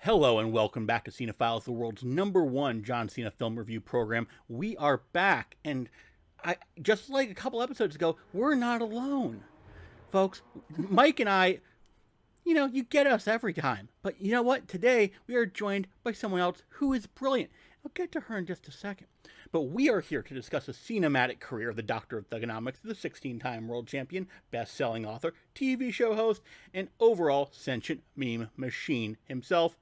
Hello and welcome back to Cinephiles, the world's #1 John Cena film review program. We are back, and just like a couple episodes ago, we're not alone. Folks, Mike and I, you get us every time. But you know what? Today, we are joined by someone else who is brilliant. I'll get to her in just a second. But we are here to discuss the cinematic career of the Doctor of Thugonomics, the 16-time world champion, best-selling author, TV show host, and overall sentient meme machine himself,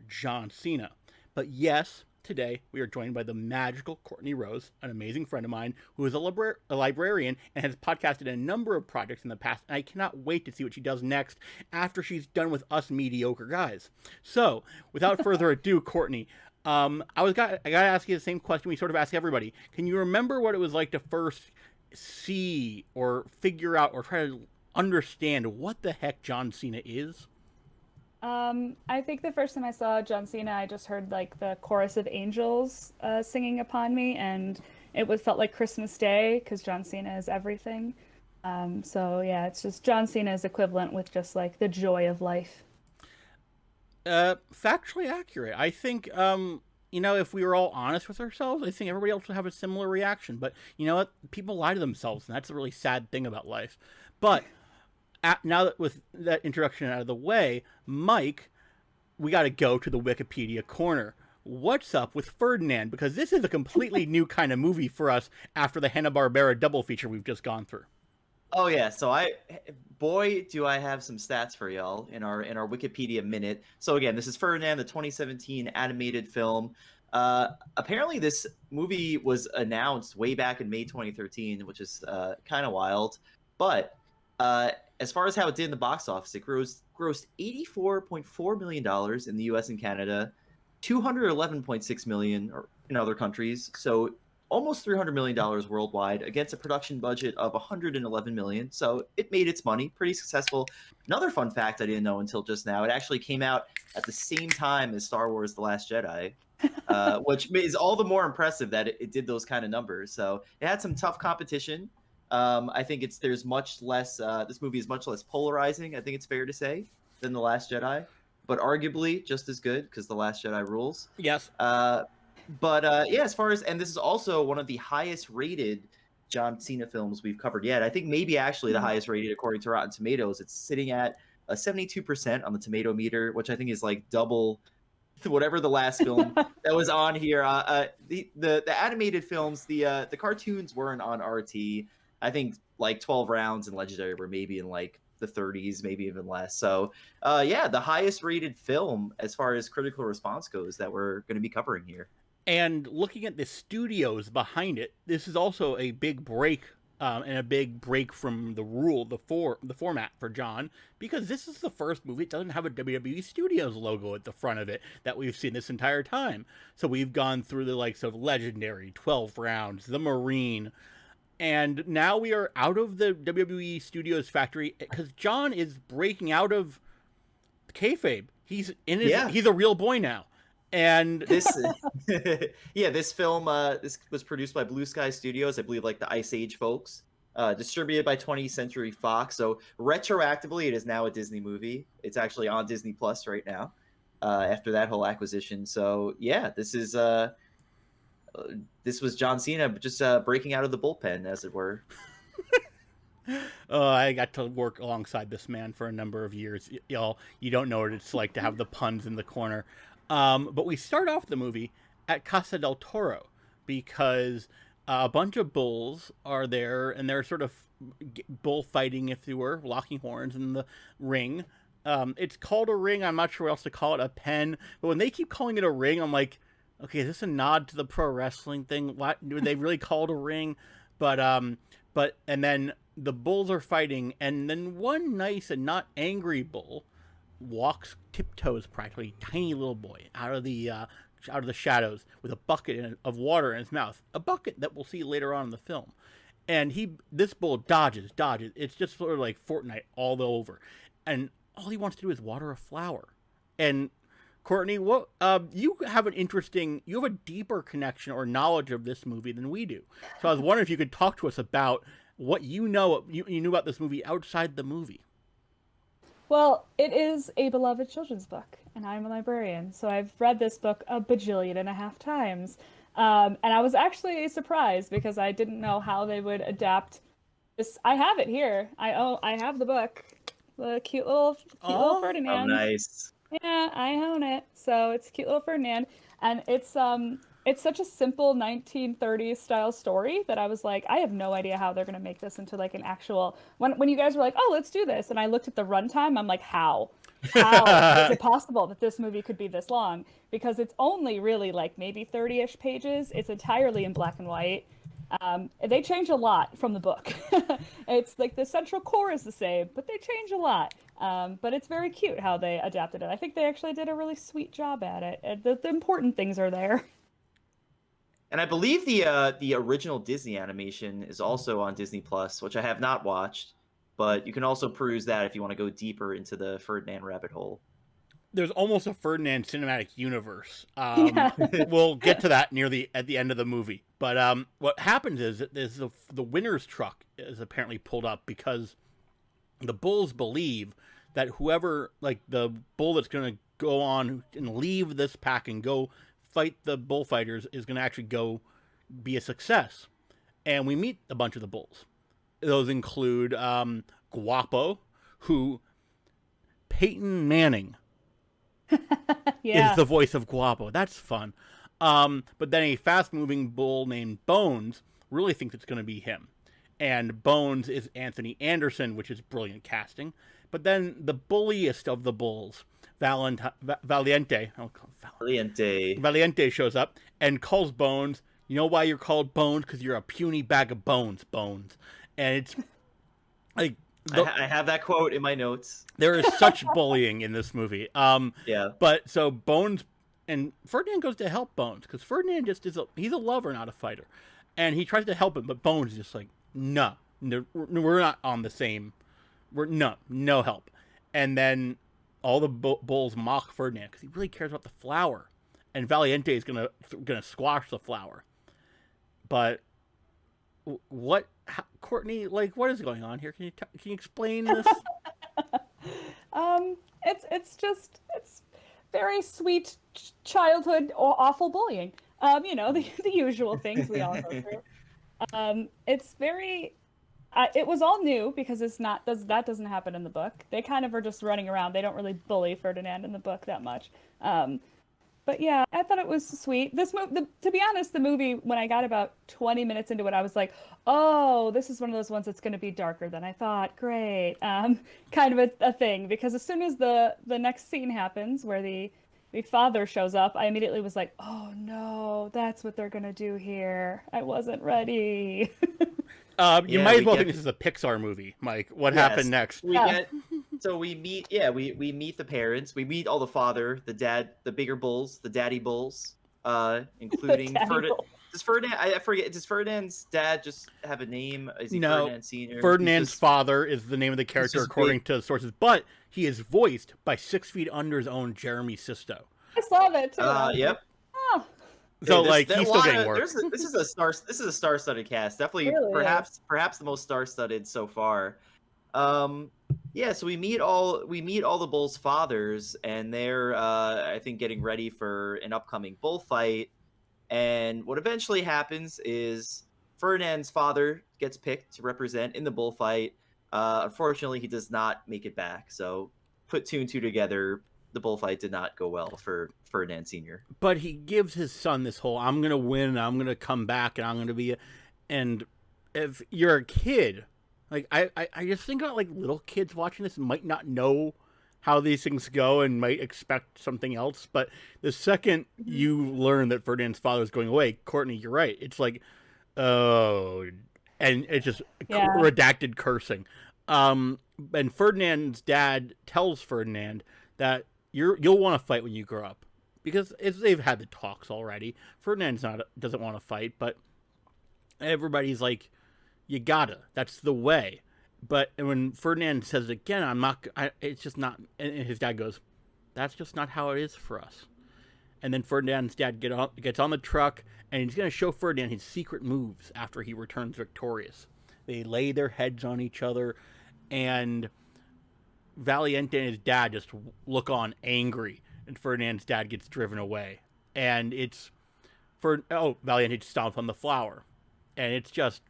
John Cena. But yes, today we are joined by the magical Courtney Rose, an amazing friend of mine who is a librarian and has podcasted a number of projects in the past, and I cannot wait to see what she does next after she's done with us mediocre guys. So, without further ado, Courtney, I gotta ask you the same question we sort of ask everybody. Can you remember what it was like to first see or figure out or try to understand what the heck John Cena is? I think the first time I saw John Cena, I just heard like the chorus of angels singing upon me, and felt like Christmas Day because John Cena is everything. So yeah, it's just John Cena's equivalent with just like the joy of life. Factually accurate. I think, if we were all honest with ourselves, I think everybody else would have a similar reaction. But you know what? People lie to themselves, and that's a really sad thing about life. But now that with that introduction out of the way, Mike, we got to go to the Wikipedia corner. What's up with Ferdinand? Because this is a completely new kind of movie for us after the Hanna-Barbera double feature we've just gone through. Oh yeah, so boy, do I have some stats for y'all in our Wikipedia minute. So again, this is Ferdinand, the 2017 animated film. Apparently, this movie was announced way back in May 2013, which is kind of wild. But as far as how it did in the box office, it grossed $84.4 million in the U.S. and Canada, $211.6 million in other countries. So almost $300 million worldwide against a production budget of $111 million. So it made its money, pretty successful. Another fun fact I didn't know until just now, it actually came out at the same time as Star Wars The Last Jedi, which is all the more impressive that it did those kind of numbers. So it had some tough competition. I think there's much less, this movie is much less polarizing, I think it's fair to say, than The Last Jedi, but arguably just as good because The Last Jedi rules. Yes. But yeah, and this is also one of the highest rated John Cena films we've covered yet. I think maybe actually the highest rated according to Rotten Tomatoes. It's sitting at a 72% on the tomato meter, which I think is like double whatever the last film that was on here. The animated films, the cartoons weren't on RT. I think like 12 Rounds and Legendary were maybe in like the 30s, maybe even less. So yeah, the highest rated film as far as critical response goes that we're going to be covering here. And looking at the studios behind it, this is also a big break, and a big break from the format for John, because this is the first movie that doesn't have a WWE Studios logo at the front of it that we've seen this entire time. So we've gone through the likes of Legendary, 12 Rounds, The Marine, and now we are out of the WWE Studios factory because John is breaking out of kayfabe. He's a real boy now. And this this film this was produced by Blue Sky Studios, I believe, like the Ice Age folks, distributed by 20th Century Fox. So retroactively it is now a Disney movie. It's actually on Disney Plus right now, after that whole acquisition. So yeah, this was John Cena just breaking out of the bullpen, as it were. I got to work alongside this man for a number of years. Y'all, you don't know what it's like to have the puns in the corner. But we start off the movie at Casa del Toro because a bunch of bulls are there, and they're sort of bullfighting, if you were, locking horns in the ring. It's called a ring. I'm not sure what else to call it, a pen. But when they keep calling it a ring, I'm like, okay, is this a nod to the pro wrestling thing? What do they really call it a ring? But and then the bulls are fighting, and then one nice and not angry bull walks tiptoes, practically, tiny little boy out of the shadows with a bucket of water in his mouth, a bucket that we'll see later on in the film. And this bull dodges. It's just sort of like Fortnite all over, and all he wants to do is water a flower. And Courtney, what you have a deeper connection or knowledge of this movie than we do. So I was wondering if you could talk to us about what you knew about this movie outside the movie. Well, it is a beloved children's book, and I'm a librarian, so I've read this book a bajillion and a half times. And I was actually surprised because I didn't know how they would adapt this. I have it here. I have the book, the cute little Oh, Oh, Ferdinand. nice. Yeah, I own it. So it's cute little Ferdinand, and it's such a simple 1930s style story that I was like, I have no idea how they're gonna make this into like an actual. When you guys were like, oh, let's do this, and I looked at the runtime, I'm like, how? How is it possible that this movie could be this long? Because it's only really like maybe 30-ish pages. It's entirely in black and white. They change a lot from the book. It's like the central core is the same, but they change a lot. But it's very cute how they adapted it. I think they actually did a really sweet job at it. The important things are there. And I believe the original Disney animation is also on Disney Plus, which I have not watched, but you can also peruse that if you want to go deeper into the Ferdinand rabbit hole. There's almost a Ferdinand cinematic universe. Yeah. We'll get to that at the end of the movie. But what happens is the winner's truck is apparently pulled up because the bulls believe that whoever, like the bull that's going to go on and leave this pack and go fight the bullfighters, is going to actually go be a success. And we meet a bunch of the bulls. Those include Guapo, who Peyton Manning Yeah. is the voice of Guapo. That's fun. But then a fast-moving bull named Bones really thinks it's going to be him. And Bones is Anthony Anderson, which is brilliant casting. But then the bulliest of the bulls, Valiente, Valiente shows up and calls Bones. You know why you're called Bones? Because you're a puny bag of bones, Bones. And it's like I have that quote in my notes. there is such bullying in this movie. Yeah. But so Bones and Ferdinand goes to help Bones because Ferdinand just he's a lover, not a fighter, and he tries to help him, but Bones is just like, no, we're not on the same. We're no help. And then all the bulls mock Ferdinand because he really cares about the flower, and Valiente is gonna squash the flower. But Courtney, like, what is going on here? Can you explain this? It's very sweet childhood awful bullying. The usual things we all go through. It's very. It was all new because that doesn't happen in the book. They kind of are just running around. They don't really bully Ferdinand in the book that much. But yeah, I thought it was sweet. To be honest, the movie, when I got about 20 minutes into it, I was like, oh, this is one of those ones that's going to be darker than I thought. Great. Kind of a thing, because as soon as the next scene happens where the father shows up, I immediately was like, oh no, that's what they're going to do here. I wasn't ready. You might as well think this is a Pixar movie, Mike. What happened next? We meet the parents. We meet all the father, the dad, the bigger bulls, the daddy bulls, including Ferdinand. Does Ferdinand's dad just have a name? Is he Ferdinand Senior? Ferdinand's father is the name of the character according to sources, but he is voiced by 6 Feet Under's own Jeremy Sisto. I saw that too. Yep. Oh. So he's still getting work. This is a star-studded cast. Definitely, really perhaps the most star-studded so far. Yeah, so we meet all the bulls' fathers, and they're I think getting ready for an upcoming bullfight. And what eventually happens is Ferdinand's father gets picked to represent in the bullfight. Unfortunately, he does not make it back. So put two and two together, the bullfight did not go well for Ferdinand Sr. But he gives his son this whole, I'm going to win, I'm going to come back, and I'm going to be... And if you're a kid, like, I just think about, like, little kids watching this might not know how these things go and might expect something else. But the second you learn that Ferdinand's father is going away, Courtney, you're right. It's like, oh... And it's just redacted cursing. And Ferdinand's dad tells Ferdinand that you'll want to fight when you grow up, because they've had the talks already. Ferdinand doesn't want to fight, but everybody's like, you gotta. That's the way. But when Ferdinand says it again, it's just not. And his dad goes, that's just not how it is for us. And then Ferdinand's dad gets on the truck, and he's going to show Ferdinand his secret moves after he returns victorious. They lay their heads on each other, and Valiente and his dad just look on angry. and Ferdinand's dad gets driven away, and it's Valiente stomps on the flower, and it's just,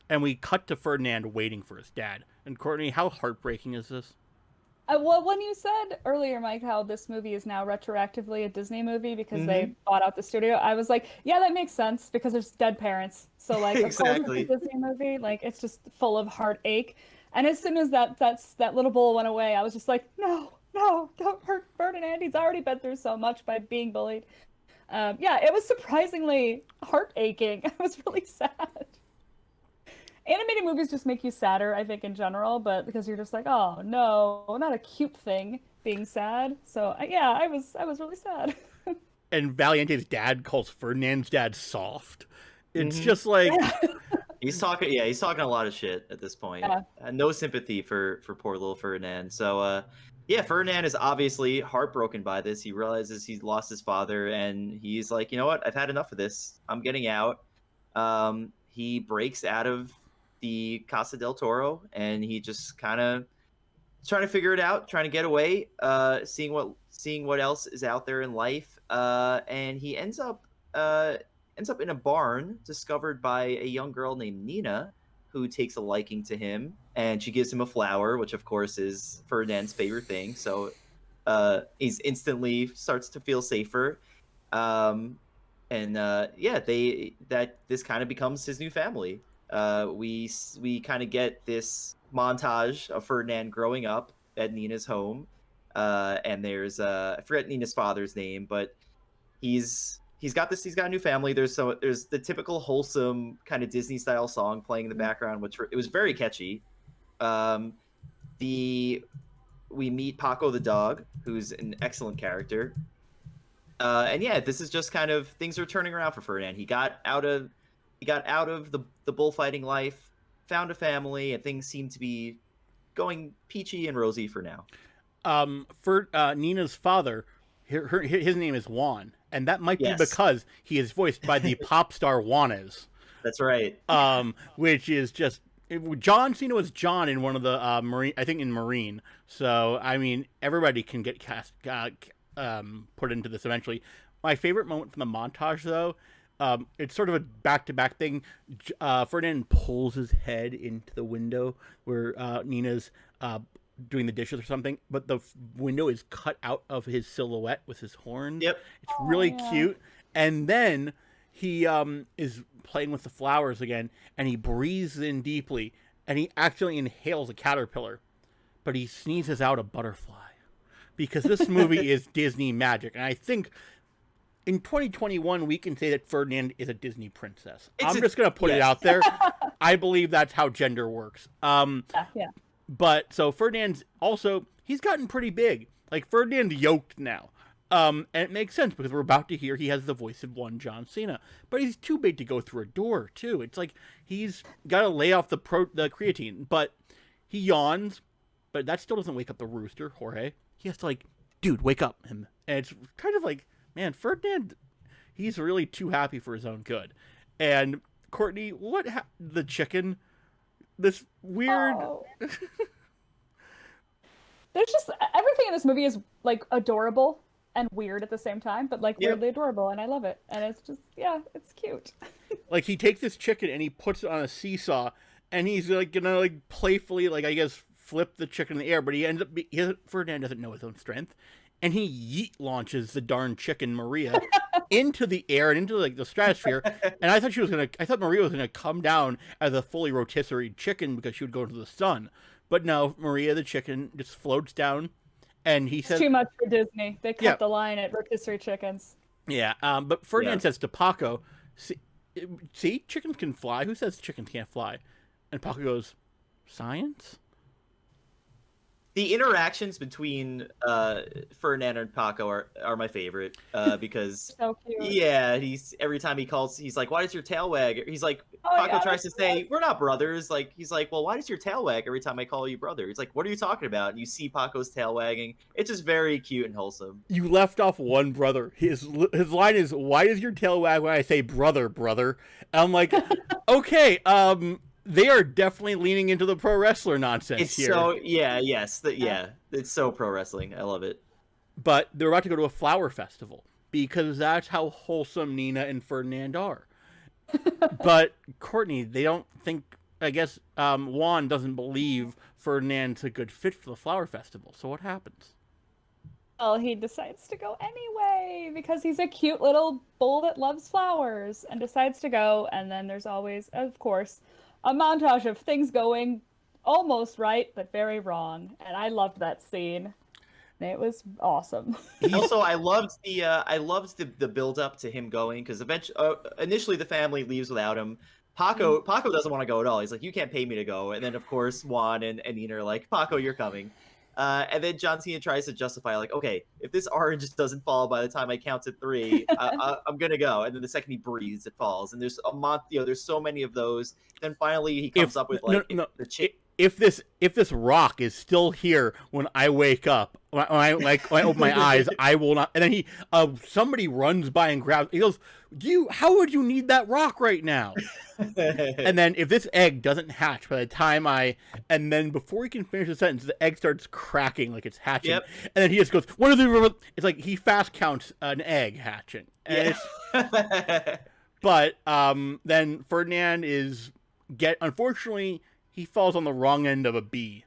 and we cut to Ferdinand waiting for his dad. And Courtney, how heartbreaking is this? Well, when you said earlier, Mike, how this movie is now retroactively a Disney movie because they bought out the studio, I was like, yeah, that makes sense because there's dead parents. So like, exactly. of course, it's a Disney movie. Like, it's just full of heartache. And as soon as that little bowl went away, I was just like, no, don't hurt Ferdinand. He's already been through so much by being bullied. Yeah, it was surprisingly heart-aching. I was really sad. Animated movies just make you sadder, I think, in general, but because you're just like, oh no, not a cute thing being sad. So yeah, I was really sad. And Valiente's dad calls Ferdinand's dad soft. It's just like he's talking a lot of shit at this point. Yeah. No sympathy for poor little Ferdinand. So yeah, Ferdinand is obviously heartbroken by this. He realizes he's lost his father, and he's like, you know what? I've had enough of this. I'm getting out. He breaks out of the Casa del Toro, and he just kind of trying to figure it out, trying to get away, seeing what else is out there in life. And he ends up in a barn discovered by a young girl named Nina, who takes a liking to him, and she gives him a flower, which of course is Ferdinand's favorite thing. So he's instantly starts to feel safer. And this kind of becomes his new family. We kind of get this montage of Ferdinand growing up at Nina's home, and there's I forget Nina's father's name, but he's got a new family. There's the typical wholesome kind of Disney style song playing in the background, which it was very catchy. We meet Paco the dog, who's an excellent character, and yeah, this is just kind of things are turning around for Ferdinand. He got out of the bullfighting life, found a family, and things seem to be going peachy and rosy for now. For Nina's father, his name is Juan, and that might be because he is voiced by the pop star Juanes. That's right. Which is just John Cena was John in one of the Marine, I think in Marine. So I mean, everybody can get cast put into this eventually. My favorite moment from the montage, though. It's sort of a back-to-back thing. Ferdinand pulls his head into the window where Nina's doing the dishes or something, but the window is cut out of his silhouette with his horns. Yep. It's really cute. And then he is playing with the flowers again, and he breathes in deeply, and he actually inhales a caterpillar, but he sneezes out a butterfly. Because this movie is Disney magic, and I think in 2021, we can say that Ferdinand is a Disney princess. I'm just going to put it out there. I believe that's how gender works. But so Ferdinand's also, he's gotten pretty big. Like, Ferdinand's yoked now. And it makes sense because we're about to hear he has the voice of one John Cena. But he's too big to go through a door, too. It's like he's got to lay off the creatine. But he yawns, but that still doesn't wake up the rooster, Jorge. He has to, like, dude, wake up him. And it's kind of like, man, Ferdinand, he's really too happy for his own good. And Courtney, the chicken, this weird... Oh. There's just, everything in this movie is, like, adorable and weird at the same time, but, like, weirdly adorable, and I love it. And it's just, yeah, it's cute. Like, he takes this chicken and he puts it on a seesaw, and he's, like, gonna, like, playfully, like, I guess, flip the chicken in the air, but Ferdinand doesn't know his own strength. And he yeet launches the darn chicken Maria into the air and into like the stratosphere. And I thought Maria was gonna come down as a fully rotisserie chicken because she would go to the sun. But no, Maria the chicken just floats down, and he says, "It's too much for Disney. They cut the line at rotisserie chickens." Yeah, but Ferdinand says to Paco, "See, chickens can fly. Who says chickens can't fly?" And Paco goes, "Science." The interactions between Ferdinand and Paco are my favorite because so cute. Yeah, every time he calls, he's like, "Why does your tail wag?" He's like, Paco tries to say, "We're not brothers." Like he's like, "Well, why does your tail wag every time I call you brother?" He's like, "What are you talking about?" And you see Paco's tail wagging. It's just very cute and wholesome. You left off one brother. His line is, "Why does your tail wag when I say brother, brother?" And I'm like, okay, they are definitely leaning into the pro wrestler nonsense here. So it's so pro wrestling. I love it. but they're about to go to a flower festival because that's how wholesome Nina and Ferdinand are. But Courtney, they don't think. I guess Juan doesn't believe Ferdinand's a good fit for the flower festival. So what happens? Well, he decides to go anyway because he's a cute little bull that loves flowers and decides to go. And then there's always, of course, a montage of things going almost right, but very wrong. And I loved that scene. It was awesome. Also, I loved the build up to him going because eventually, initially the family leaves without him. Paco doesn't want to go at all. He's like, you can't pay me to go. And then of course Juan and Nina are like, Paco, you're coming. And then John Cena tries to justify like, okay, if this orange doesn't fall by the time I count to 3, I'm gonna go. And then the second he breathes, it falls. And there's there's so many of those. Then finally he comes up with like the chick. If this rock is still here when I wake up, when I open my eyes, I will not. And then somebody runs by and grabs. He goes, how would you need that rock right now? And then if this egg doesn't hatch by the time and then before he can finish the sentence, the egg starts cracking like it's hatching. Yep. And then he just goes, what are the? It's like he fast counts an egg hatching. And but then Ferdinand unfortunately. He falls on the wrong end of a bee,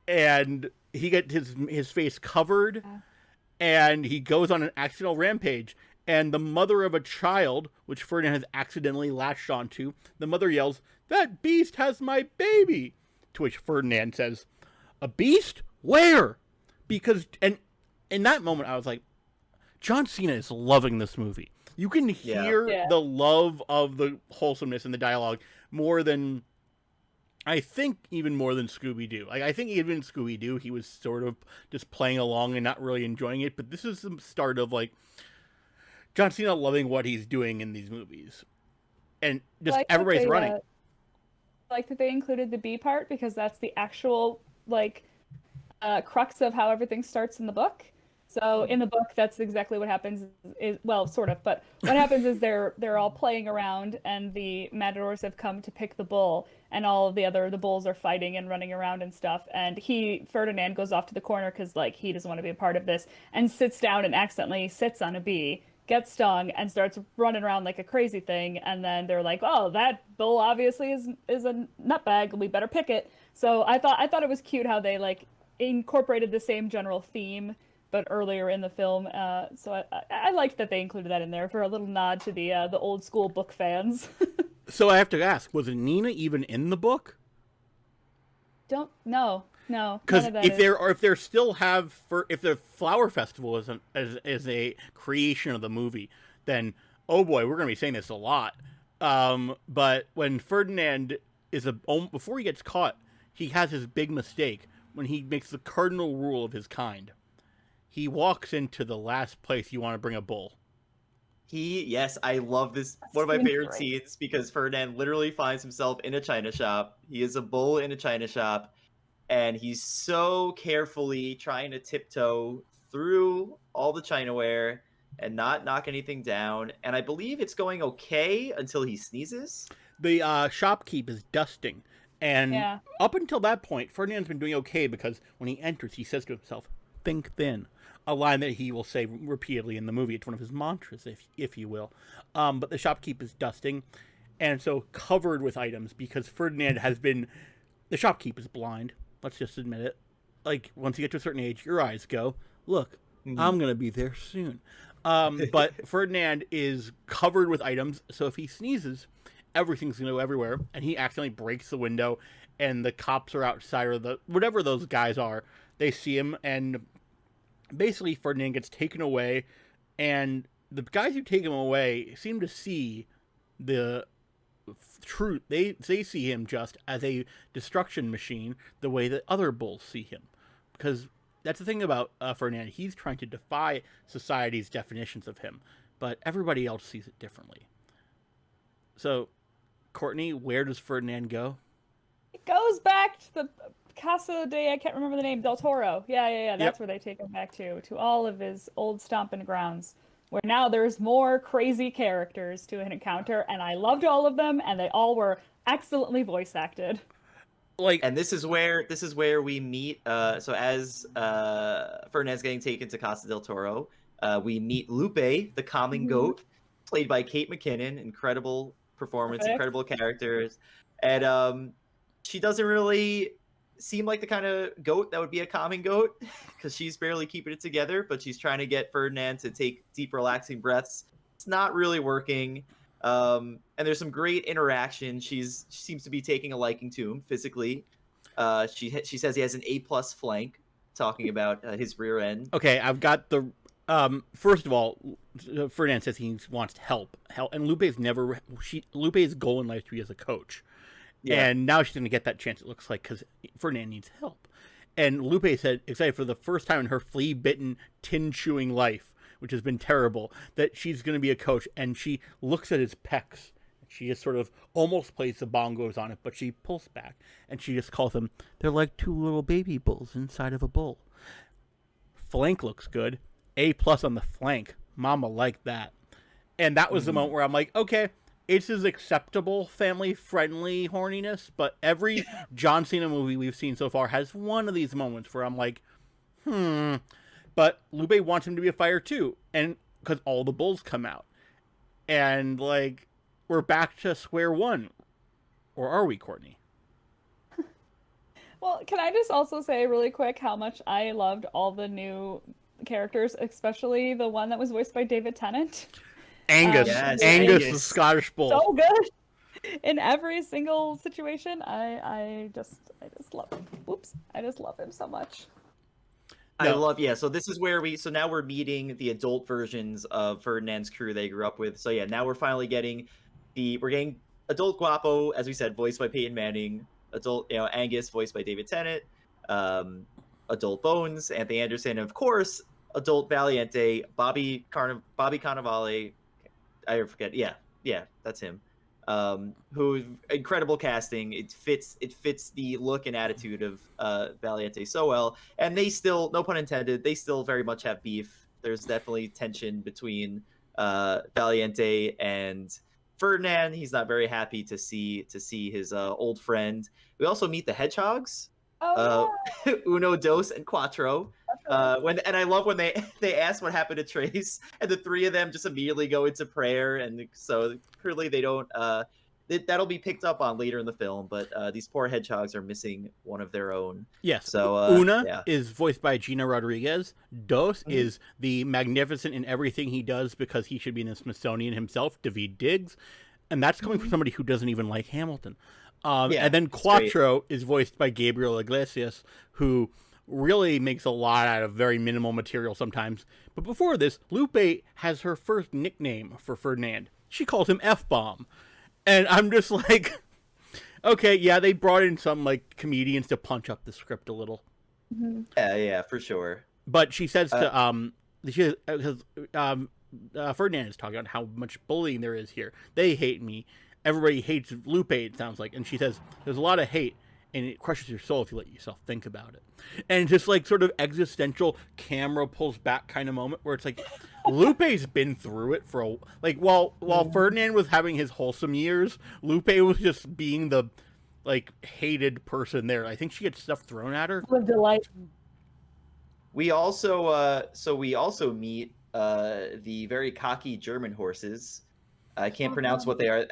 and he gets his face covered, and he goes on an accidental rampage. And the mother of a child, which Ferdinand has accidentally latched onto, the mother yells, "That beast has my baby!" To which Ferdinand says, "A beast? Where?" Because, and in that moment, I was like, John Cena is loving this movie. You can hear the love of the wholesomeness in the dialogue more than. I think even more than Scooby-Doo. Like, I think even Scooby-Doo, he was sort of just playing along and not really enjoying it. But this is the start of, like, John Cena loving what he's doing in these movies. And just everybody's running. I like that they included the B part because that's the actual, like, crux of how everything starts in the book. So in the book, that's exactly what happens. Well, sort of, but what happens is they're all playing around, and the matadors have come to pick the bull, and all of the bulls are fighting and running around and stuff. And Ferdinand goes off to the corner because like he doesn't want to be a part of this, and sits down and accidentally sits on a bee, gets stung, and starts running around like a crazy thing. And then they're like, "Oh, that bull obviously is a nutbag. We better pick it." So I thought it was cute how they like incorporated the same general theme, but earlier in the film. So I liked that they included that in there for a little nod to the old school book fans. So I have to ask, was Nina even in the book? No. Because if the flower festival is a creation of the movie, then oh boy, we're gonna be saying this a lot. But when Ferdinand before he gets caught, he has his big mistake when he makes the cardinal rule of his kind. He walks into the last place you want to bring a bull. Yes, I love this. One of my favorite scenes because Ferdinand literally finds himself in a china shop. He is a bull in a china shop, and he's so carefully trying to tiptoe through all the chinaware and not knock anything down. And I believe it's going okay until he sneezes. The shopkeep is dusting. And up until that point, Ferdinand's been doing okay because when he enters, he says to himself, "Think thin." A line that he will say repeatedly in the movie. It's one of his mantras, if you will. But the shopkeep is dusting, and so covered with items because Ferdinand has been. The shopkeep is blind. Let's just admit it. Like once you get to a certain age, your eyes go. Look, I'm gonna be there soon. But Ferdinand is covered with items, so if he sneezes, everything's gonna go everywhere, and he accidentally breaks the window, and the cops are outside, or whatever those guys are. They see him and. Basically, Ferdinand gets taken away, and the guys who take him away seem to see the truth. They see him just as a destruction machine, the way that other bulls see him. Because that's the thing about Ferdinand. He's trying to defy society's definitions of him, but everybody else sees it differently. So, Courtney, where does Ferdinand go? It goes back to the Casa de, I can't remember the name, Del Toro. Yeah. That's where they take him back to all of his old stomping grounds, where now there's more crazy characters to encounter, and I loved all of them, and they all were excellently voice acted. Like, And this is where we meet. So as Ferdinand's getting taken to Casa del Toro, we meet Lupe, the common Mhm. goat, played by Kate McKinnon. Incredible performance, Perfect. incredible characters, and she doesn't really seem like the kind of goat that would be a common goat because she's barely keeping it together. But she's trying to get Ferdinand to take deep, relaxing breaths. It's not really working. And there's some great interaction. She seems to be taking a liking to him physically. She says he has an A+ flank, talking about his rear end. okay, I've got the. First of all, Ferdinand says he wants help, and Lupe's goal in life to be as a coach, Yeah, and now she's going to get that chance. It looks like because Ferdinand needs help, and Lupe said excited for the first time in her flea-bitten, tin-chewing life, which has been terrible, that she's going to be a coach, and she looks at his pecs. She just sort of almost plays the bongos on it, but she pulls back, and she just calls them, they're like two little baby bulls inside of a bull. Flank looks good. A+ on the flank. Mama liked that. And that was the moment where I'm like, okay, it's his acceptable, family-friendly horniness, but every John Cena movie we've seen so far has one of these moments where I'm like, But Lupe wants him to be a fighter too, and because all the bulls come out. And, like, we're back to square one. Or are we, Courtney? Well, can I just also say really quick how much I loved all the new characters, especially the one that was voiced by David Tennant. Angus. Yes, Angus, the Angus. Scottish bull. So good in every single situation. I just love him. Whoops, I just love him so much. I love. Yeah, so this is where so now we're meeting the adult versions of Ferdinand's crew they grew up with. So yeah, now we're finally getting we're getting adult Guapo, as we said, voiced by Peyton Manning. Adult, Angus, voiced by David Tennant. Adult Bones, Anthony Anderson, and of course, adult Valiente, Bobby Cannavale. I forget. Yeah, that's him. Who incredible casting. It fits the look and attitude of Valiente so well. And they still, no pun intended, they still very much have beef. There's definitely tension between Valiente and Ferdinand. He's not very happy to see his old friend. We also meet the hedgehogs, Oh Uno, Dos, and Quattro. And I love when they ask what happened to Trace, and the three of them just immediately go into prayer, and so clearly they don't. That'll be picked up on later in the film, but these poor hedgehogs are missing one of their own. Yes. So Una is voiced by Gina Rodriguez. Dos is the magnificent in everything he does because he should be in the Smithsonian himself, David Diggs, and that's coming from somebody who doesn't even like Hamilton. And then Quattro is voiced by Gabriel Iglesias, who really makes a lot out of very minimal material sometimes. But before this, Lupe has her first nickname for Ferdinand. She calls him F-Bomb. And I'm just like, okay, yeah, they brought in some like comedians to punch up the script a little. Yeah, for sure. But she says to Ferdinand is talking about how much bullying there is here. They hate me. Everybody hates Lupe, it sounds like. And she says, there's a lot of hate, and it crushes your soul if you let yourself think about it. And just like sort of existential camera pulls back kind of moment where it's like, Lupe's been through it for while Ferdinand was having his wholesome years, Lupe was just being the like hated person there. I think she gets stuff thrown at her. Lived a life. We also meet the very cocky German horses. I can't pronounce what they are.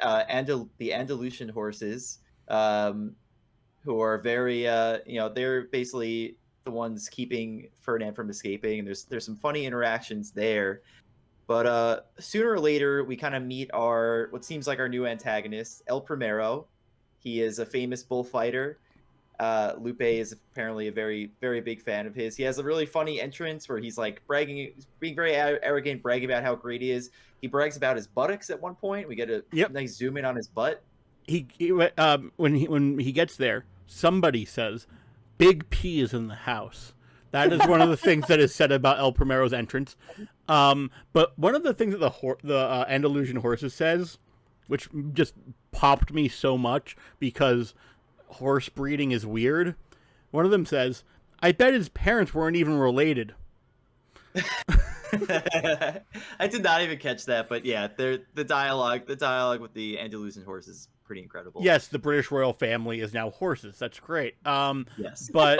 The Andalusian horses, who are very, they're basically the ones keeping Ferdinand from escaping. And there's some funny interactions there. But sooner or later, we kind of meet what seems like our new antagonist, El Primero. He is a famous bullfighter. Lupe is apparently a very, very big fan of his. He has a really funny entrance where he's like being very arrogant, bragging about how great he is. He brags about his buttocks at one point. We get a nice zoom in on his butt. When he gets there, somebody says, "Big P is in the house." That is one of the things that is said about El Primero's entrance. But one of the things that the Andalusian horses says, which just popped me so much because horse breeding is weird. One of them says, "I bet his parents weren't even related." I did not even catch that, but yeah, the dialogue with the Andalusian horse is pretty incredible. Yes, the British royal family is now horses. That's great. Yes. But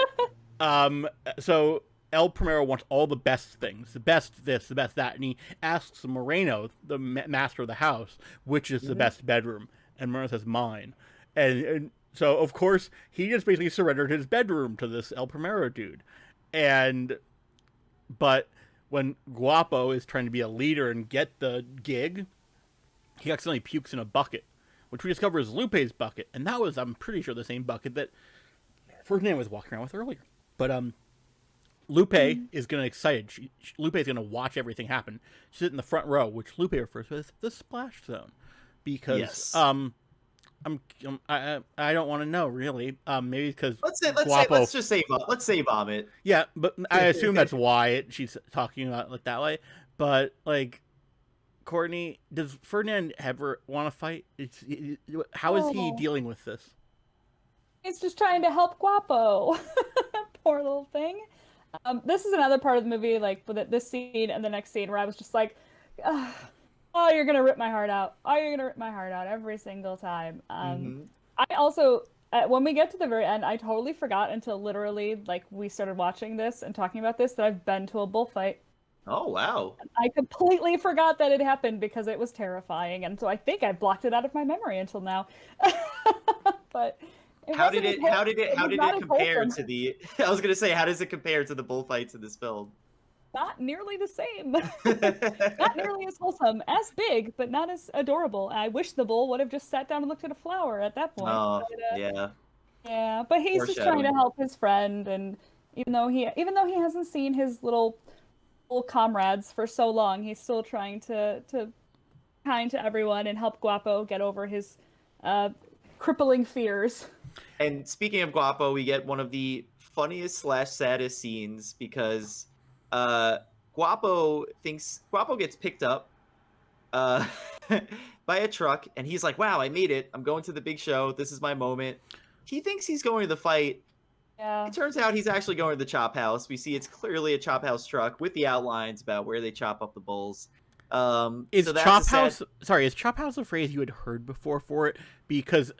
so El Primero wants all the best things, the best this, the best that, and he asks Moreno, the master of the house, which is the best bedroom, and Moreno says mine, and so of course he just basically surrendered his bedroom to this El Primero dude, but when Guapo is trying to be a leader and get the gig, he accidentally pukes in a bucket, which we discover is Lupe's bucket, and that was, I'm pretty sure, the same bucket that Ferdinand was walking around with earlier. But Lupe is going to excited. Lupe is going to watch everything happen. She's in the front row, which Lupe refers to as the splash zone, because I don't want to know really. Maybe because let's just say vomit. Yeah, but I assume that's why she's talking about it like that way. But like, Courtney, does Ferdinand ever want to fight? How is he dealing with this? He's just trying to help Guapo. Poor little thing. This is another part of the movie, like with this scene and the next scene, where I was just like, oh, you're gonna rip my heart out. Oh, you're gonna rip my heart out every single time. I also, when we get to the very end, I totally forgot until literally, like, we started watching this and talking about this, that I've been to a bullfight. Oh, wow. I completely forgot that it happened because it was terrifying, and so I think I blocked it out of my memory until now. But how did it compare to the? I was gonna say, how does it compare to the bullfights in this film? Not nearly the same. Not nearly as wholesome, as big, but not as adorable. I wish the bull would have just sat down and looked at a flower at that point. Oh, but, yeah. Yeah, but he's just trying to help his friend, and even though he hasn't seen his little comrades for so long, he's still trying to kind to everyone and help Guapo get over his crippling fears. And speaking of Guapo, we get one of the funniest / saddest scenes because Guapo gets picked up by a truck, and he's like, wow, I made it. I'm going to the big show. This is my moment. He thinks he's going to the fight. Yeah. It turns out he's actually going to the chop house. We see it's clearly a chop house truck with the outlines about where they chop up the bulls. Is chop house a phrase you had heard before for it? Because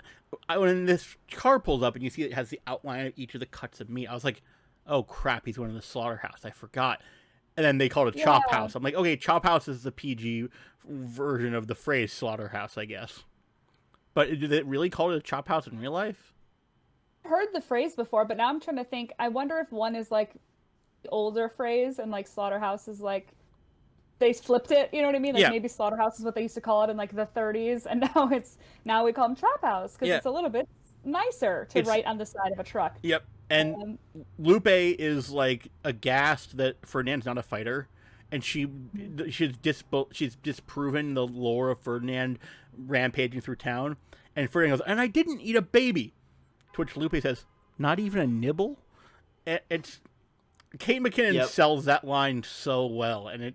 when this car pulls up and you see it has the outline of each of the cuts of meat, I was like, oh crap, he's going to the slaughterhouse. I forgot. And then they called it chop house. I'm like, okay, chop house is the PG version of the phrase slaughterhouse, I guess. But did it really call it a chop house in real life? I've heard the phrase before, but now I'm trying to think. I wonder if one is like the older phrase and like slaughterhouse is like they flipped it, you know what I mean? Like maybe slaughterhouse is what they used to call it in like the 30s, and now we call them chop house because it's a little bit nicer to write on the side of a truck. Yep. And Lupe is like aghast that Ferdinand's not a fighter, and she's disproven the lore of Ferdinand rampaging through town. And Ferdinand goes, and I didn't eat a baby. To which Lupe says, not even a nibble? It's Kate McKinnon sells that line so well, and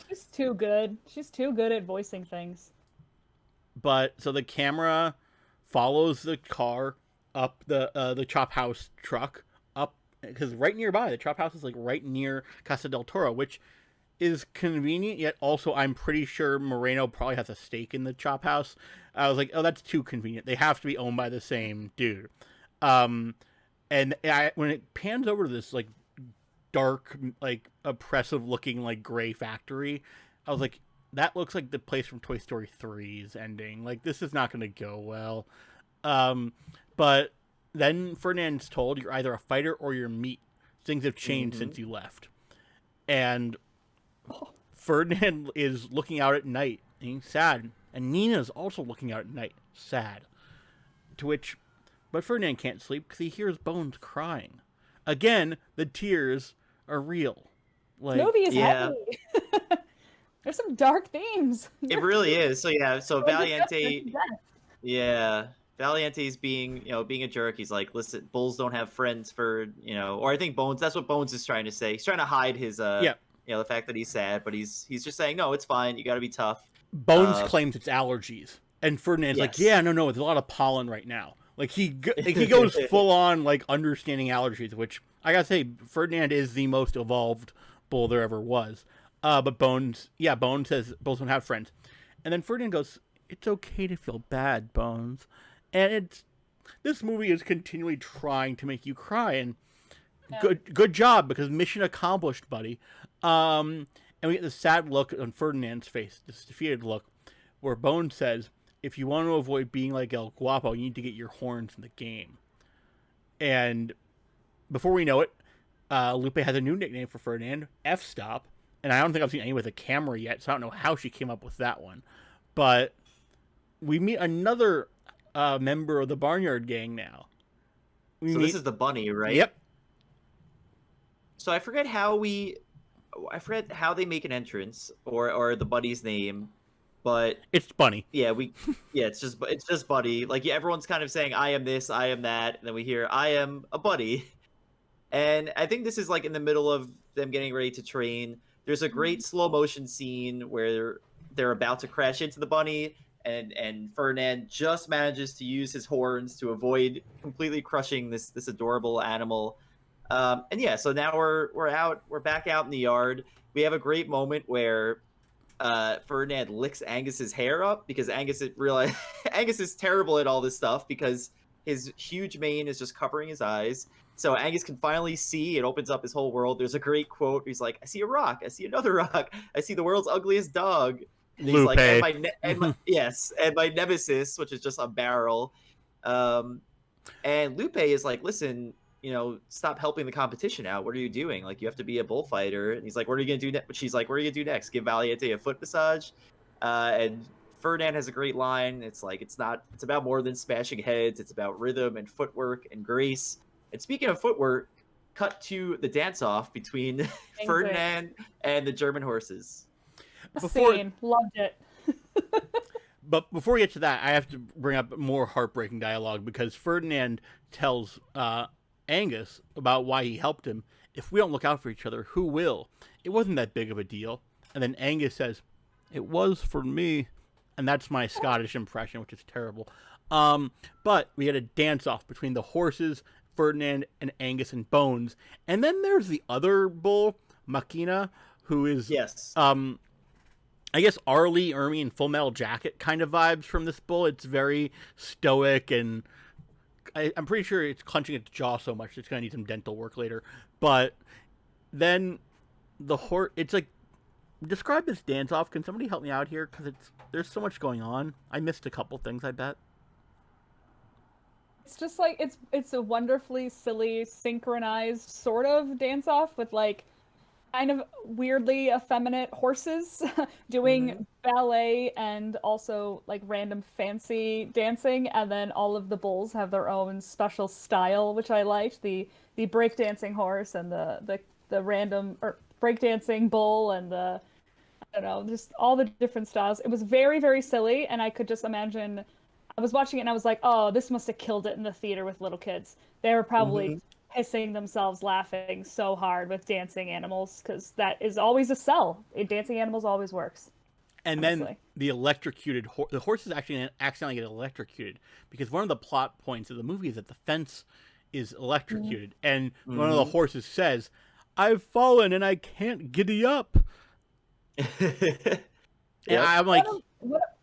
she's too good. She's too good at voicing things. But so the camera follows the car up the chop house truck up, because right nearby the chop house is like right near Casa del Toro, which is convenient, yet also I'm pretty sure Moreno probably has a stake in the chop house. I was like, oh, that's too convenient. They have to be owned by the same dude. And when it pans over to this like dark, like oppressive looking like gray factory, I was like, that looks like the place from Toy Story 3's ending. Like, this is not going to go well. But then Ferdinand's told, you're either a fighter or you're meat. Things have changed since you left. And Ferdinand is looking out at night, and he's sad. And Nina's also looking out at night, sad. But Ferdinand can't sleep because he hears Bones crying. Again, the tears are real. Like, the movie is heavy. There's some dark themes. It really is. So Valiente. Yeah. Valiente's being a jerk. He's like, listen, bulls don't have friends or I think Bones, that's what Bones is trying to say. He's trying to hide his, the fact that he's sad, but he's just saying, no, it's fine. You got to be tough. Bones claims it's allergies. And Ferdinand's like, yeah, no, it's a lot of pollen right now. Like, he goes full on, like, understanding allergies, which, I gotta say, Ferdinand is the most evolved bull there ever was. But Bones says bulls don't have friends. And then Ferdinand goes, it's okay to feel bad, Bones. And this movie is continually trying to make you cry, and Yeah. good job, because mission accomplished, buddy. And we get this sad look on Ferdinand's face, this defeated look, where Bones says, "If you want to avoid being like El Guapo, you need to get your horns in the game." And before we know it, Lupe has a new nickname for Ferdinand, F-Stop. And I don't think I've seen any with a camera yet, so I don't know how she came up with that one. But we meet another member of the Barnyard Gang now. This is the bunny, right? Yep. So I forget how they make an entrance or the buddy's name, but It's Bunny. yeah, it's just Buddy. Like, yeah, everyone's kind of saying, "I am this, I am that," and then we hear, "I am a buddy." And I think this is like in the middle of them getting ready to train. There's a great slow motion scene where they're about to crash into the bunny, and Ferdinand just manages to use his horns to avoid completely crushing this adorable animal. And yeah, so now we're back out in the yard. We have a great moment where Ferdinand licks Angus's hair up, because Angus is terrible at all this stuff because his huge mane is just covering his eyes. So Angus can finally see. It opens up his whole world. There's a great quote. He's like, "I see a rock. I see another rock. I see the world's ugliest dog." And he's Lupe. like, and my nemesis, which is just a barrel. And Lupe is like, "Listen, stop helping the competition out. What are you doing? Like, you have to be a bullfighter." And he's like, "What are you gonna do next?" She's like, "What are you gonna do next? Give Valiente a foot massage?" And Ferdinand has a great line. It's like, it's about more than smashing heads. It's about rhythm and footwork and grace. And speaking of footwork, cut to the dance-off between Ferdinand and the German horses. Scene. Loved it. But before we get to that, I have to bring up more heartbreaking dialogue, because Ferdinand tells Angus about why he helped him. "If we don't look out for each other, who will? It wasn't that big of a deal." And then Angus says, "It was for me." And that's my Scottish impression, which is terrible. But we get a dance-off between the horses, Ferdinand and Angus and Bones. And then there's the other bull, Makina, who is, yes, I guess Arlie, Ermy, and Full Metal Jacket kind of vibes from this bull. It's very stoic, and I'm pretty sure it's clenching its jaw so much it's going to need some dental work later. But then the horse, it's like, describe this dance-off. Can somebody help me out here? Because there's so much going on. I missed a couple things, I bet. It's just like, it's a wonderfully silly, synchronized sort of dance-off with like kind of weirdly effeminate horses doing ballet and also like random fancy dancing, and then all of the bulls have their own special style, which I liked. The breakdancing horse and the random or breakdancing bull and the, I don't know, just all the different styles. It was very, very silly, and I could just imagine, I was watching it and I was like, oh, this must have killed it in the theater with little kids. They were probably pissing themselves laughing so hard with dancing animals, because that is always a sell. Dancing animals always works. And honestly. Then the electrocuted the horses actually accidentally get electrocuted, because one of the plot points of the movie is that the fence is electrocuted, and one of the horses says, "I've fallen and I can't giddy up." And I'm like,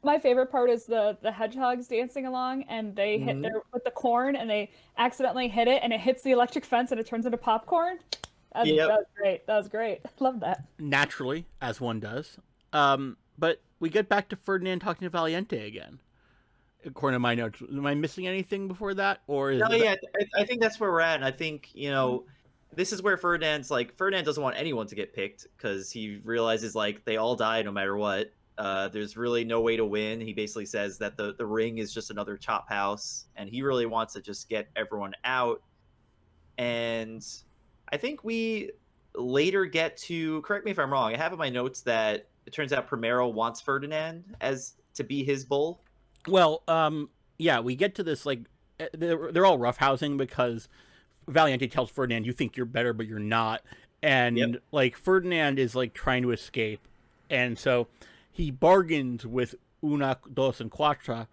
my favorite part is the hedgehogs dancing along, and they hit their with the corn, and they accidentally hit it, and it hits the electric fence, and it turns into popcorn. That was great. That was great. Love that. Naturally, as one does. But we get back to Ferdinand talking to Valiente again. According to my notes, am I missing anything before that, or is I think that's where we're at, and I think this is where Ferdinand doesn't want anyone to get picked, because he realizes like they all die no matter what. There's really no way to win. He basically says that the ring is just another chop house, and he really wants to just get everyone out. And I think we later get to, correct me if I'm wrong, I have in my notes that it turns out Primero wants Ferdinand as to be his bull. Well, yeah, we get to this, like, they're all roughhousing, because Valiente tells Ferdinand, "You think you're better, but you're not." And like Ferdinand is like trying to escape, and so he bargains with Una, Dos, and Quattro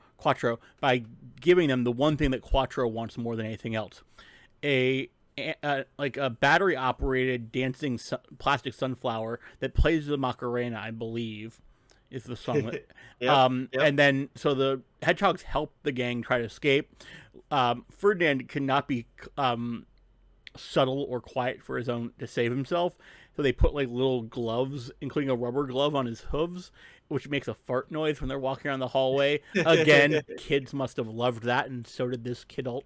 by giving them the one thing that Quattro wants more than anything else: a battery-operated dancing plastic sunflower that plays the Macarena, I believe. is the song. Yep. And then so the hedgehogs help the gang try to escape. Ferdinand cannot be subtle or quiet for his own to save himself, so they put like little gloves, including a rubber glove, on his hooves, which makes a fart noise when they're walking around the hallway. Again, kids must have loved that, and so did this kidult.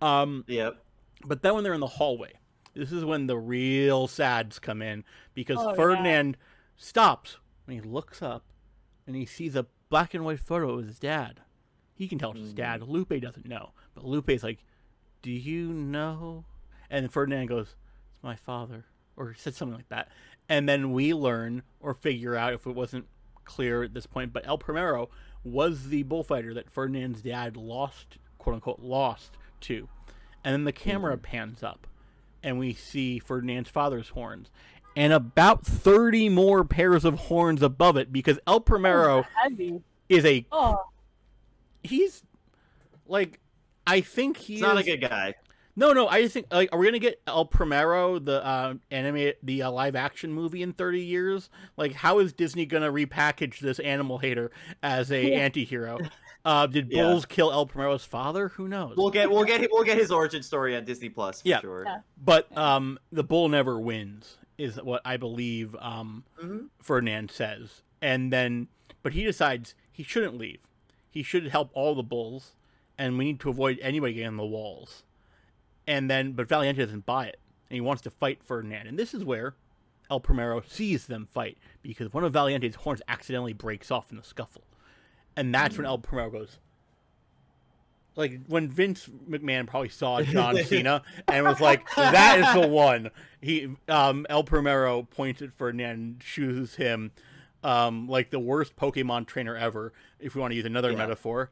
Yep. But then when they're in the hallway, this is when the real sads come in, because Oh, Ferdinand stops when he looks up and he sees a black and white photo of his dad. He can tell it's his dad. Lupe doesn't know, but Lupe's like, "Do you know?" And Ferdinand goes, "It's my father," or said something like that. And then we learn or figure out, if it wasn't clear at this point, but El Primero was the bullfighter that Ferdinand's dad lost, quote unquote, lost to. And then the camera pans up, and we see Ferdinand's father's horns, and about 30 more pairs of horns above it, because El Primero Heavy. is a... Oh, He's, like, I think he's... He's not a good guy. No, I just think, like, are we gonna get El Primero, the live action movie in 30 years? Like, how is Disney gonna repackage this animal hater as a anti-hero? Did bulls kill El Primero's father? Who knows? We'll get his origin story on Disney Plus for sure. Yeah. But the bull never wins, is what I believe Ferdinand says. And then, but he decides he shouldn't leave. He should help all the bulls, and we need to avoid anybody getting on the walls. And then, but Valiente doesn't buy it, and he wants to fight Ferdinand. And this is where El Primero sees them fight, because one of Valiente's horns accidentally breaks off in the scuffle. And that's when El Primero goes, like, when Vince McMahon probably saw John Cena and was like, "That is the one." He, El Primero points at Ferdinand and chooses him, like the worst Pokemon trainer ever, if we want to use another metaphor.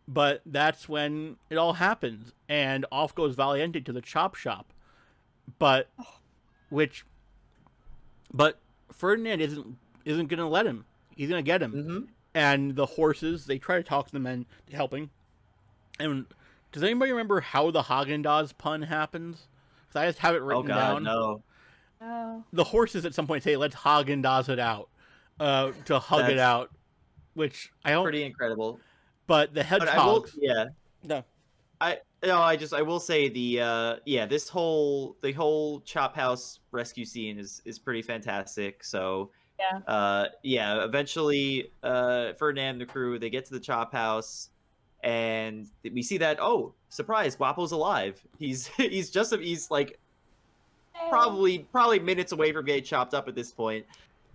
But that's when it all happens, and off goes Valiente to the chop shop. But Ferdinand isn't gonna let him. He's gonna get him. And the horses, they try to talk the men to helping. And does anybody remember how the Haagen-Dazs pun happens? Because I just have it written down. No. no. The horses at some point say, "Let's Haagen-Dazs it out," to hug it out, which I don't. Pretty incredible. But the hedgehogs, No. I will say the whole chop house rescue scene is pretty fantastic. So eventually Ferdinand and the crew, they get to the chop house, and we see that, oh, surprise, Guapo's alive. He's like probably minutes away from getting chopped up at this point,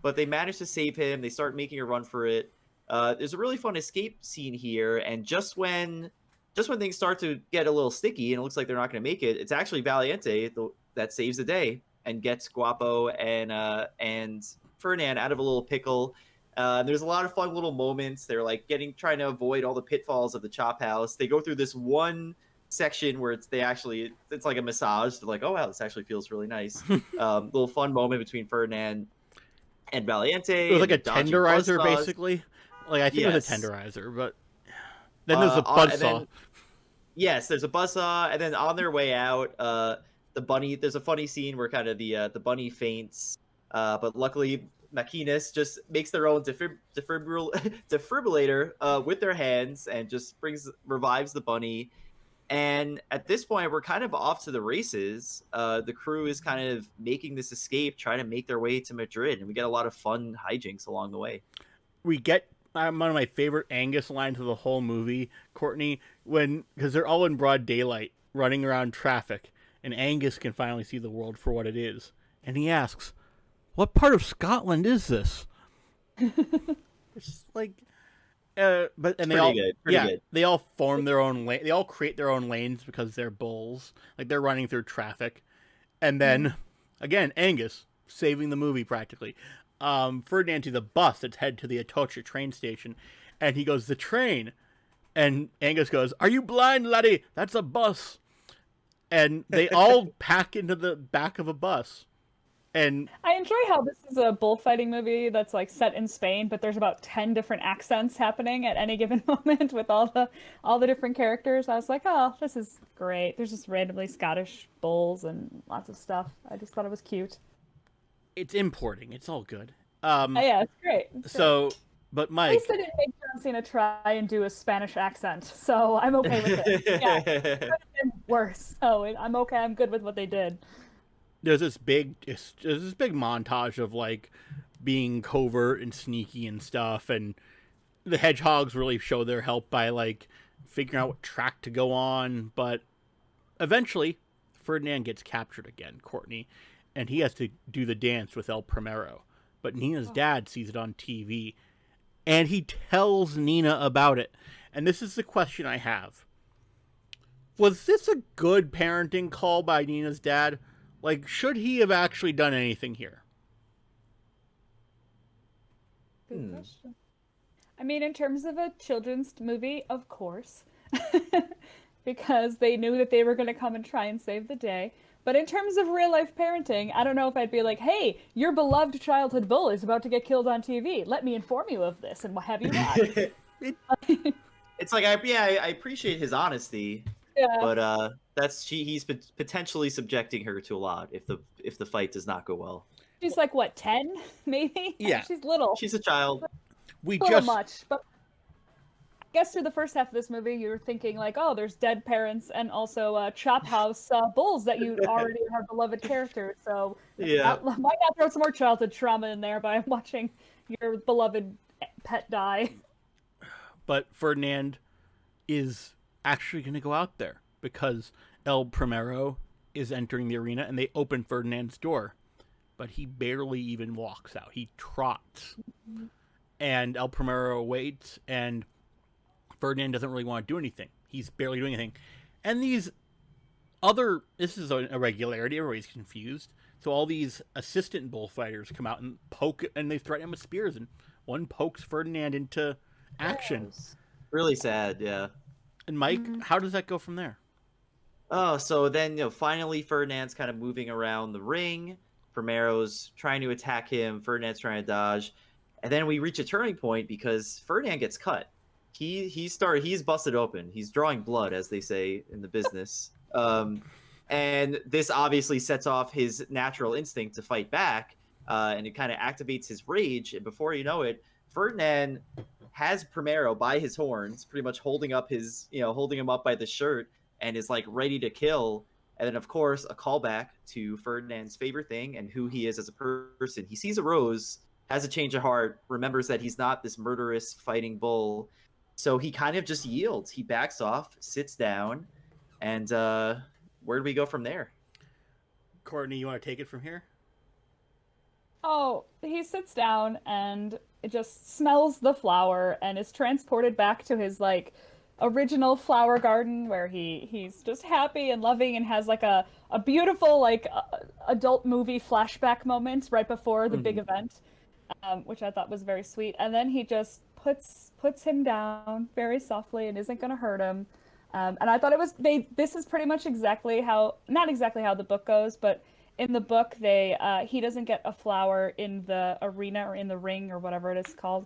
but they manage to save him. They start making a run for it. There's a really fun escape scene here, and just when things start to get a little sticky and it looks like they're not going to make it, it's actually Valiente that saves the day and gets Guapo and Ferdinand out of a little pickle. There's a lot of fun little moments. They're like trying to avoid all the pitfalls of the chop house. They go through this one section where it's like a massage. They're like, "Oh wow, this actually feels really nice." Little fun moment between Ferdinand and Valiente. it was like a tenderizer, basically. Like, I think it was a tenderizer, but then there's a buzzsaw. Yes, there's a buzzsaw, and then on their way out, the bunny. There's a funny scene where kind of the bunny faints, but luckily Machinas just makes their own defibrillator with their hands and just revives the bunny. And at this point, we're kind of off to the races. The crew is kind of making this escape, trying to make their way to Madrid, and we get a lot of fun hijinks along the way. We get one of my favorite Angus lines of the whole movie, Courtney, because they're all in broad daylight, running around traffic, and Angus can finally see the world for what it is. And he asks, "What part of Scotland is this?" It's like... Good. They all form their own lane. They all create their own lanes because they're bulls. Like, they're running through traffic. And then, again, Angus, saving the movie practically. Ferdinand to the bus that's headed to the Atocha train station. And he goes, "The train." And Angus goes, "Are you blind, laddie? That's a bus." And they all pack into the back of a bus. And I enjoy how this is a bullfighting movie that's like set in Spain, but there's about 10 different accents happening at any given moment with all the different characters. I was like, oh, this is great. There's just randomly Scottish bulls and lots of stuff. I just thought it was cute. it's importing. It's all good. Yeah, it's great. So, but At Mike, least they didn't make John Cena try and do a Spanish accent, so I'm okay with it. Yeah, it could have been worse. So I'm okay. I'm good with what they did. there's this big montage of like being covert and sneaky and stuff, and the hedgehogs really show their help by like figuring out what track to go on. But eventually, Ferdinand gets captured again, Courtney, and he has to do the dance with El Primero. But Nina's dad sees it on TV, and he tells Nina about it. And this is the question I have. Was this a good parenting call by Nina's dad? Like, should he have actually done anything here? Good question. I mean, in terms of a children's movie, of course, because they knew that they were going to come and try and save the day. But in terms of real life parenting, I don't know if I'd be like, "Hey, your beloved childhood bull is about to get killed on TV. Let me inform you of this and have you watch." It's like I appreciate his honesty, Yeah. but he's potentially subjecting her to a lot if the fight does not go well. She's like what, 10 maybe? Yeah. She's little. She's a child. We A little just much, but I guess through the first half of this movie, you're thinking like, oh, there's dead parents and also Chop House bulls that you already are beloved characters. So Yeah. why not throw some more childhood trauma in there by watching your beloved pet die? but Ferdinand is actually going to go out there because El Primero is entering the arena, and they open Ferdinand's door, but he barely even walks out. He trots. And El Primero waits, and Ferdinand doesn't really want to do anything. He's barely doing anything. And this is an irregularity, everybody's confused. So all these assistant bullfighters come out and poke, and they threaten him with spears, and one pokes Ferdinand into action. Really sad, yeah. And Mike, how does that go from there? Oh, so then finally Ferdinand's kind of moving around the ring. Primero's trying to attack him. Ferdinand's trying to dodge, and then we reach a turning point because Ferdinand gets cut. He's busted open. He's drawing blood, as they say in the business. And this obviously sets off his natural instinct to fight back, and it kind of activates his rage. And before you know it, Ferdinand has Primero by his horns, pretty much holding him up by the shirt, and is like ready to kill. And then, of course, a callback to Ferdinand's favorite thing and who he is as a person. He sees a rose, has a change of heart, remembers that he's not this murderous fighting bull. So he kind of just yields. He backs off, sits down, and where do we go from there? Courtney, you want to take it from here? Oh, he sits down and it just smells the flower and is transported back to his like original flower garden where he's just happy and loving and has like a beautiful like adult movie flashback moment right before the big event, which I thought was very sweet. And then he just puts him down very softly and isn't going to hurt him. And I thought this is pretty much not exactly how the book goes, but in the book he doesn't get a flower in the arena or in the ring or whatever it is called.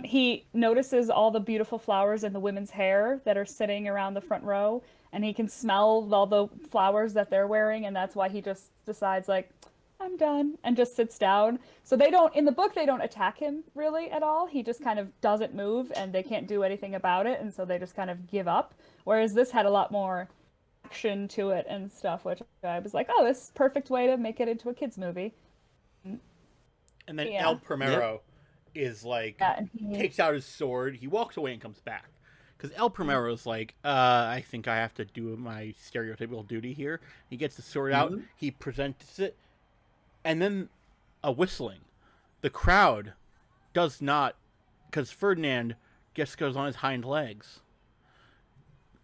He notices all the beautiful flowers in the women's hair that are sitting around the front row, and he can smell all the flowers that they're wearing, and that's why he just decides like, I'm done, and just sits down. So in the book, they don't attack him really at all. He just kind of doesn't move, and they can't do anything about it, and so they just kind of give up. Whereas this had a lot more action to it and stuff, which I was like, oh, this is a perfect way to make it into a kid's movie. And then El Primero is like, takes out his sword, he walks away and comes back. Because El Primero is like, I think I have to do my stereotypical duty here. He gets the sword out, he presents it, and then a whistling. The crowd does not, because Ferdinand just goes on his hind legs.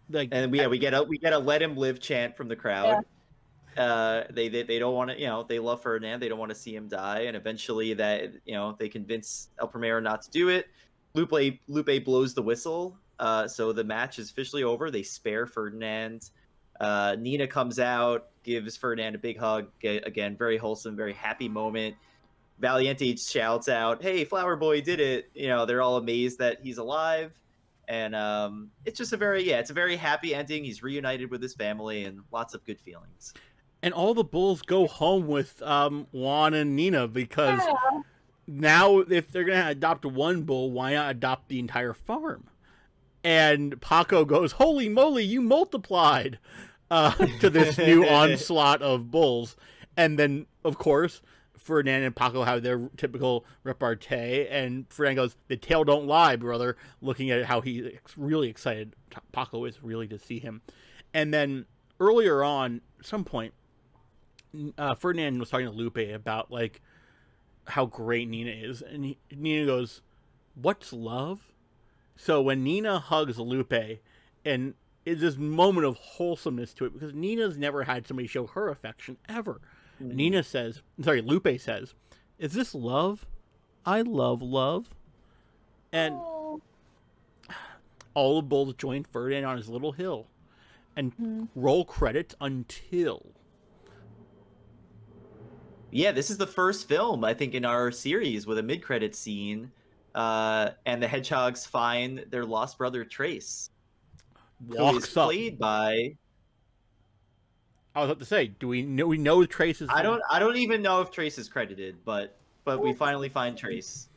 Like, and we get a let him live chant from the crowd. Yeah. They don't want to, they love Ferdinand. They don't want to see him die. And eventually they convince El Primero not to do it. Lupe blows the whistle. So the match is officially over. They spare Ferdinand. Nina comes out, gives Ferdinand a big hug. Again, very wholesome, very happy moment. Valiente shouts out, "Hey, Flower Boy did it." They're all amazed that he's alive. And it's just a very happy ending. He's reunited with his family and lots of good feelings. And all the bulls go home with Juan and Nina because now if they're gonna adopt one bull, why not adopt the entire farm? And Paco goes, "Holy moly, you multiplied!" To this new onslaught of bulls. And then, of course, Ferdinand and Paco have their typical repartee, and Ferdinand goes, "The tail don't lie, brother," looking at how he's really excited. Paco is really to see him. And then earlier on, at some point, Ferdinand was talking to Lupe about, like, how great Nina is. And Nina goes, "What's love?" So when Nina hugs Lupe, and it's this moment of wholesomeness to it, because Nina's never had somebody show her affection, ever. Lupe says, "Is this love? I love love." And all the bulls join Ferdinand on his little hill. And roll credits until... Yeah, this is the first film, I think, in our series with a mid-credit scene. And the hedgehogs find their lost brother Trace, who is played by... I was about to say, do we know Trace is... I don't even know if Trace is credited, but we finally find Trace.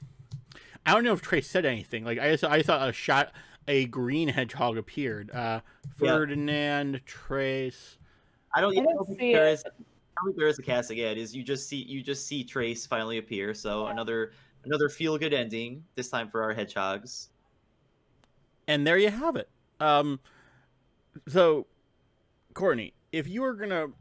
I don't know if Trace said anything. Like, I thought a green hedgehog appeared. Ferdinand, Trace. I don't think there is a casting. Yeah, it is. You just see Trace finally appear. So another feel good ending, this time for our hedgehogs. And there you have it. So, Courtney, if you were gonna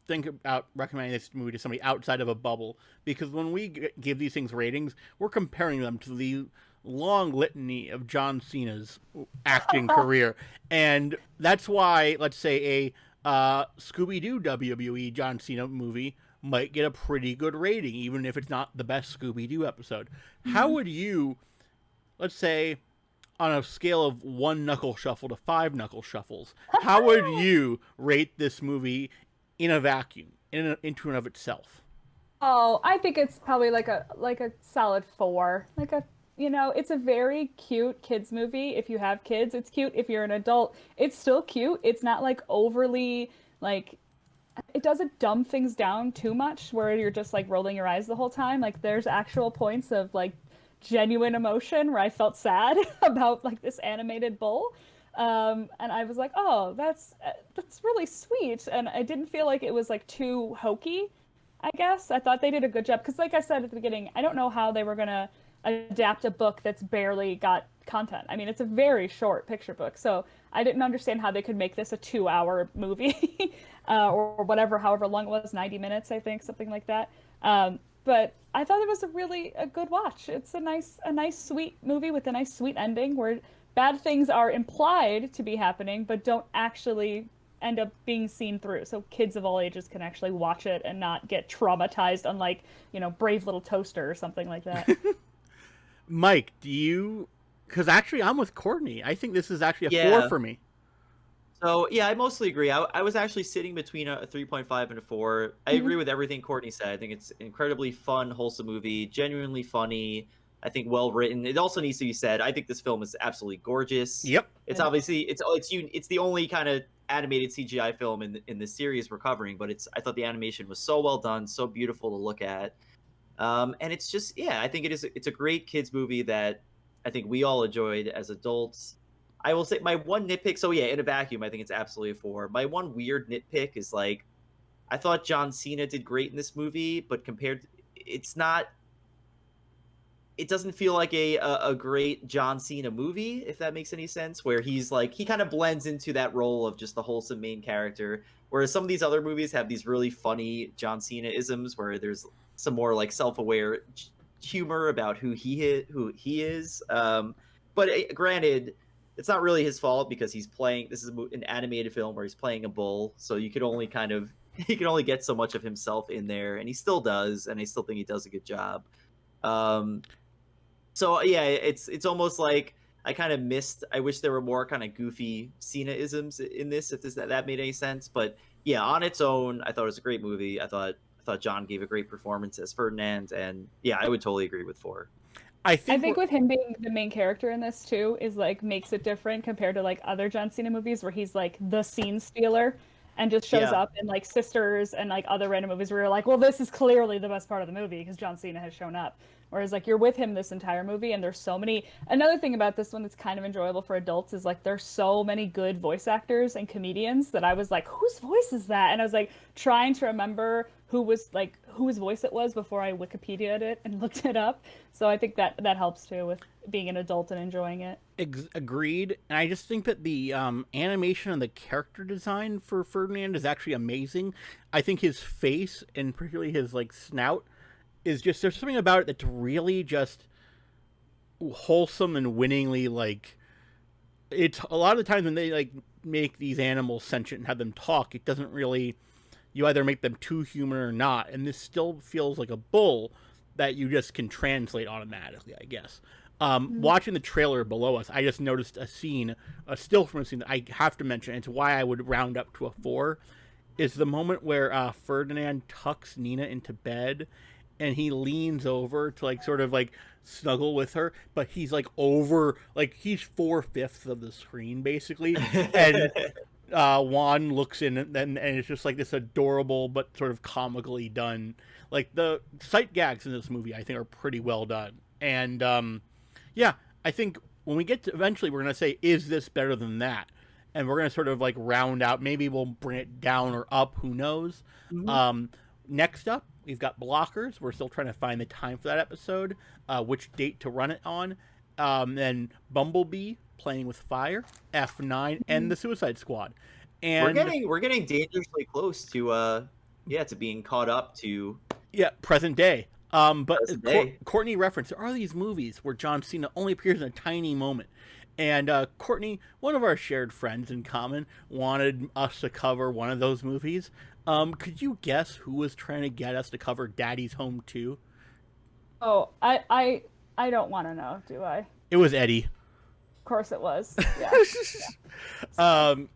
think about recommending this movie to somebody outside of a bubble, because when we give these things ratings, we're comparing them to the long litany of John Cena's acting career, and that's why, let's say, a Scooby-Doo WWE John Cena movie might get a pretty good rating, even if it's not the best Scooby-Doo episode. How would you, let's say, on a scale of 1 knuckle shuffle to 5 knuckle shuffles, how would you rate this movie in a vacuum, into and of itself? Oh, I think it's probably like a solid 4. It's a very cute kids movie. If you have kids, it's cute. If you're an adult, it's still cute. It's not like overly, like, it doesn't dumb things down too much where you're just like rolling your eyes the whole time. Like, there's actual points of like genuine emotion where I felt sad about like this animated bull. And I was like, oh, that's really sweet. And I didn't feel like it was like too hokey, I guess. I thought they did a good job. Because like I said at the beginning, I don't know how they were going to adapt a book that's barely got content. I mean, it's a very short picture book. So I didn't understand how they could make this a 2-hour movie or whatever, however long it was, 90 minutes, I think, something like that. But I thought it was a good watch. It's a nice, sweet movie with a nice, sweet ending where bad things are implied to be happening, but don't actually end up being seen through. So kids of all ages can actually watch it and not get traumatized, unlike, Brave Little Toaster or something like that. Mike, because actually I'm with Courtney. I think this is actually a 4 for me. So, yeah, I mostly agree. I was actually sitting between a 3.5 and a 4. I agree with everything Courtney said. I think it's an incredibly fun, wholesome movie, genuinely funny, I think well written. It also needs to be said, I think this film is absolutely gorgeous. Yep. It's obviously, it's the only kind of animated CGI film in the series we're covering, but I thought the animation was so well done, so beautiful to look at. And it's just, yeah, I think it's a great kids movie that I think we all enjoyed as adults. I will say my one nitpick, so yeah, in a vacuum, I think it's absolutely a 4. My one weird nitpick is like, I thought John Cena did great in this movie, but it doesn't feel like a great John Cena movie, if that makes any sense, where he's like, he kind of blends into that role of just the wholesome main character, whereas some of these other movies have these really funny John Cena-isms where there's some more like self-aware humor about who he is. But granted, it's not really his fault because he's playing. This is an animated film where he's playing a bull, so he can only get so much of himself in there, and he still does, and I still think he does a good job. So yeah, it's almost like I kind of missed. I wish there were more kind of goofy Cena-isms in this, if that made any sense. But yeah, on its own, I thought it was a great movie. I thought John gave a great performance as Ferdinand, and yeah, I would totally agree with 4. I think with him being the main character in this too is like makes it different compared to like other John Cena movies where he's like the scene stealer. and just shows Yeah. up in like Sisters and like other random movies where you're like, well, this is clearly the best part of the movie because John Cena has shown up. Whereas like you're with him this entire movie, and there's so many. Another thing about this one that's kind of enjoyable for adults is like there's so many good voice actors and comedians that I was like, whose voice is that? And I was like trying to remember whose voice it was before I Wikipedia'd it and looked it up. So I think that helps too with being an adult and enjoying it. Agreed. And I just think that the animation and the character design for Ferdinand is actually amazing. I think his face, and particularly his like snout, is just, there's something about it that's really just wholesome and winningly like, it's a lot of the times when they like make these animals sentient and have them talk, it doesn't really, you either make them too human or not, and this still feels like a bull that you just can translate automatically, I guess. Watching the trailer below us, I just noticed a scene, a still from a scene that I have to mention. It's why I would round up to a 4. Is the moment where Ferdinand tucks Nina into bed, and he leans over to like sort of like snuggle with her, but he's like over, like he's 4/5 of the screen basically, and Juan looks in, and it's just like this adorable but sort of comically done. Like the sight gags in this movie, I think, are pretty well done, and yeah, I think when we get to eventually, we're gonna say, is this better than that? And we're gonna sort of like round out. Maybe we'll bring it down or up. Who knows? Next up, we've got Blockers. We're still trying to find the time for that episode, which date to run it on. Then Bumblebee, Playing with Fire, F9, and The Suicide Squad. And we're getting dangerously close to to being caught up to present day. But present day. Courtney referenced, there are these movies where John Cena only appears in a tiny moment. And Courtney, one of our shared friends in common, wanted us to cover one of those movies. Could you guess who was trying to get us to cover Daddy's Home 2? Oh, I don't want to know, do I? Of It was Eddie. course it was.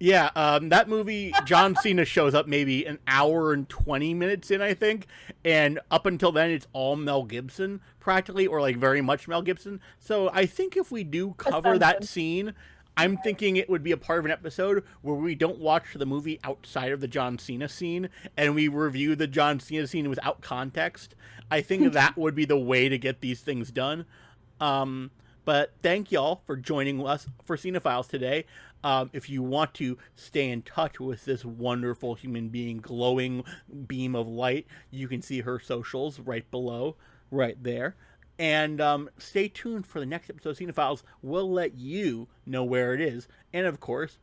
Yeah. That movie, John Cena shows up maybe an hour and 20 minutes in, I think. And up until then, it's all Mel Gibson, practically, or like very much Mel Gibson. So I think if we do cover that scene, I'm thinking it would be a part of an episode where we don't watch the movie outside of the John Cena scene and we review the John Cena scene without context. I think that would be the way to get these things done. But thank y'all for joining us for Cinephiles today. If you want to stay in touch with this wonderful human being, glowing beam of light, you can see her socials right below, right there. And stay tuned for the next episode of Cinephiles. We'll let you know where it is. And of course,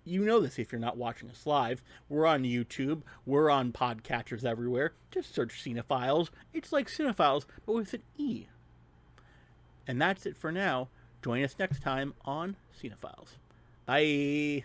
you know this if you're not watching us live. We're on YouTube. We're on podcatchers everywhere. Just search Cinephiles. It's like Cinephiles, but with an E. And that's it for now. Join us next time on Cinephiles. Bye.